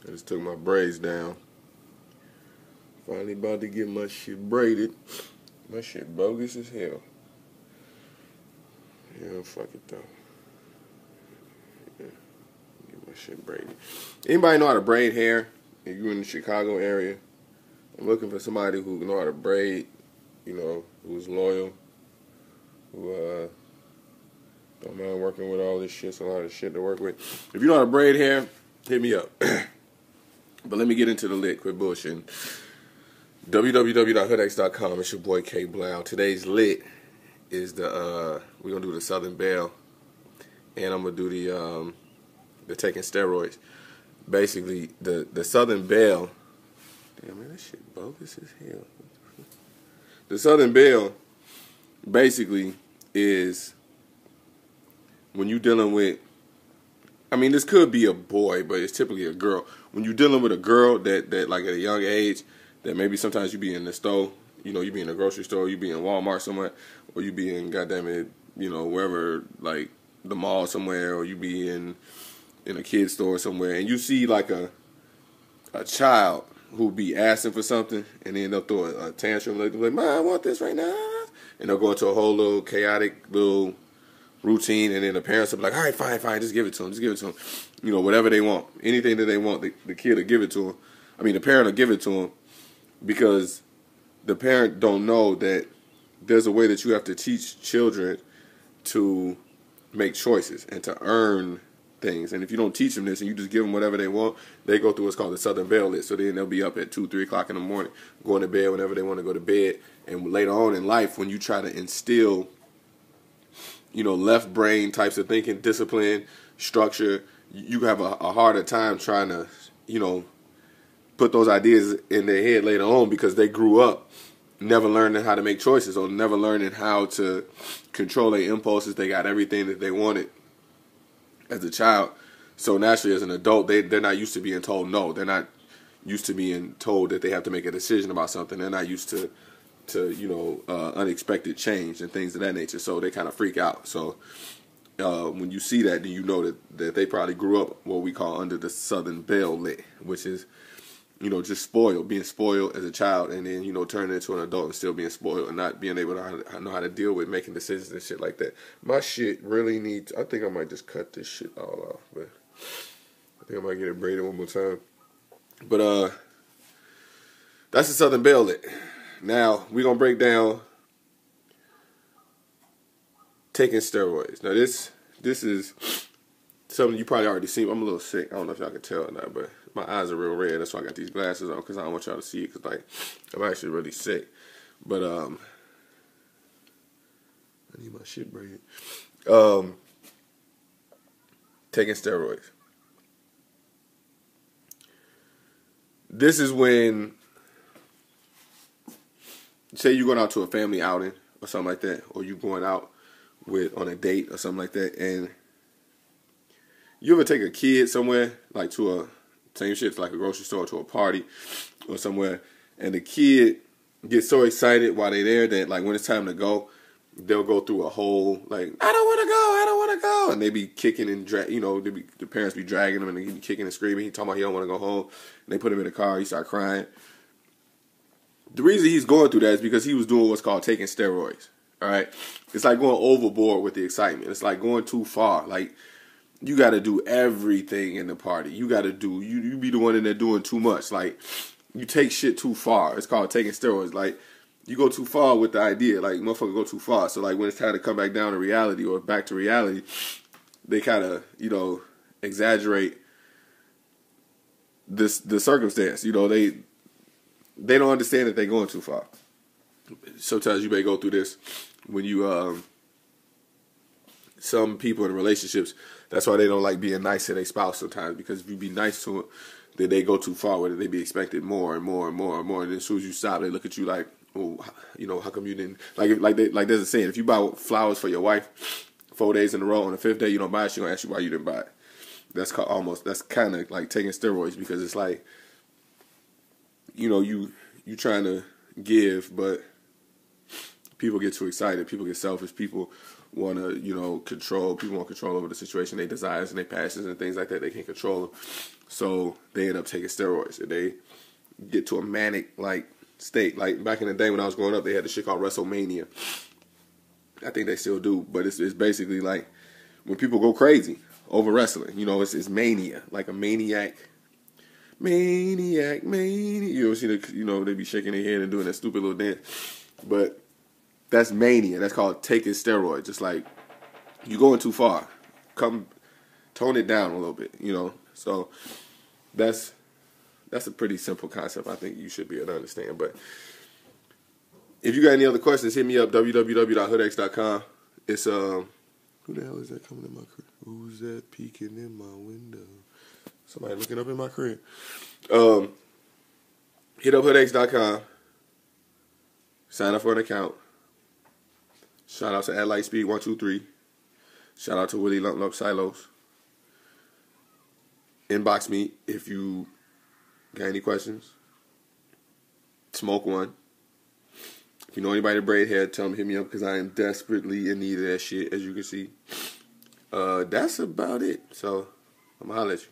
I just took my braids down. Finally about to get my shit braided. My shit bogus as hell. Yeah, fuck it though. Yeah, get my shit braided. Anybody know how to braid hair? If you're in the Chicago area, I'm looking for somebody who know how to braid, who's loyal, who don't mind working with all this shit. It's a lot of shit to work with. If you know how to braid hair, hit me up. But let me get into the lit. Quit bullshitting. www.hoodx.com. It's your boy K-Blao. Today's lit is we're gonna do the Southern Belle, and I'm gonna do the taking steroids. Basically, the Southern Belle. Damn man, that shit bogus as hell. The Southern Belle basically is when you dealing with. I mean, this could be a boy, but it's typically a girl. When you're dealing with a girl that like at a young age, that maybe sometimes you be in the store, you be in a grocery store, you be in Walmart somewhere, or you be in goddamn it, wherever, like the mall somewhere, or you be in a kid's store somewhere, and you see like a child who be asking for something, and then they'll throw a tantrum, like, "Mom, I want this right now," and they'll go into a whole little chaotic little routine, and then the parents will be like, "All right, fine, just give it to them, whatever they want, anything that they want, the kid will give it to them. I mean, the parent will give it to them, because the parent don't know that there's a way that you have to teach children to make choices and to earn things. And if you don't teach them this and you just give them whatever they want, they go through what's called the Southern Belle list. So then they'll be up at 2, 3 o'clock in the morning, going to bed whenever they want to go to bed. And later on in life, when you try to instill left brain types of thinking, discipline, structure, you have a harder time trying to, put those ideas in their head later on, because they grew up never learning how to make choices or never learning how to control their impulses. They got everything that they wanted as a child. So naturally, as an adult, they're not used to being told no. They're not used to being told that they have to make a decision about something. They're not used to unexpected change and things of that nature, so they kind of freak out. So when you see that, then you know that they probably grew up what we call under the Southern Belle lit, which is just being spoiled as a child, and then turning into an adult and still being spoiled and not being able to know how to deal with making decisions and shit like that. My shit really needs. I think I might just cut this shit all off, but I think I might get it braided one more time. But that's the Southern Belle lit. Now, we're going to break down taking steroids. Now, this is something you probably already seen. I'm a little sick. I don't know if y'all can tell or not, but my eyes are real red. That's why I got these glasses on, because I don't want y'all to see it, because, I'm actually really sick. But, I need my shit braided. Taking steroids. This is when, say you're going out to a family outing or something like that, or you going out on a date or something like that, and you ever take a kid somewhere, like to a same shit, like a grocery store, to a party or somewhere, and the kid gets so excited while they're there that, like, when it's time to go, they'll go through a whole, like, I don't want to go, and they be kicking and the parents be dragging them, and they be kicking and screaming. He talking about he don't want to go home, and they put him in the car. He start crying. The reason he's going through that is because he was doing what's called taking steroids. All right, it's like going overboard with the excitement. It's like going too far. Like, you got to do everything in the party. You got to do. You be the one in there doing too much. Like, you take shit too far. It's called taking steroids. Like, you go too far with the idea. Like, motherfucker go too far. So, like, when it's time to come back down to reality or back to reality, they kind of exaggerate the circumstance. They don't understand that they're going too far. Sometimes you may go through this when you, some people in relationships, that's why they don't like being nice to their spouse sometimes, because if you be nice to them, then they go too far with it. They be expected more and more and more and more, and then as soon as you stop, they look at you like, oh, how come you didn't, like there's a saying, if you buy flowers for your wife 4 days in a row, on the 5th day you don't buy it, she gonna ask you why you didn't buy it. That's kind of like taking steroids, because it's like, you trying to give, but people get too excited. People get selfish. People want to, control. People want control over the situation, their desires and their passions and things like that. They can't control them. So they end up taking steroids. And they get to a manic, state. Like, back in the day when I was growing up, they had this shit called WrestleMania. I think they still do. But it's basically like when people go crazy over wrestling. It's mania. Like a maniac. Maniac. You ever see they be shaking their head and doing that stupid little dance. But that's mania. That's called taking steroids. Just like you going too far. Tone it down a little bit, So that's a pretty simple concept. I think you should be able to understand. But if you got any other questions, hit me up, www.hoodx.com. It's who the hell is that coming in my crib? Who's that peeking in my window? Somebody looking up in my crib. Hit up hoodx.com. Sign up for an account. Shout out to @Lightspeed123. Shout out to Willie Lump Silos. Inbox me if you got any questions. Smoke one. If you know anybody to braid hair, tell them to hit me up because I am desperately in need of that shit, as you can see. That's about it. So, I'm going to holler at you.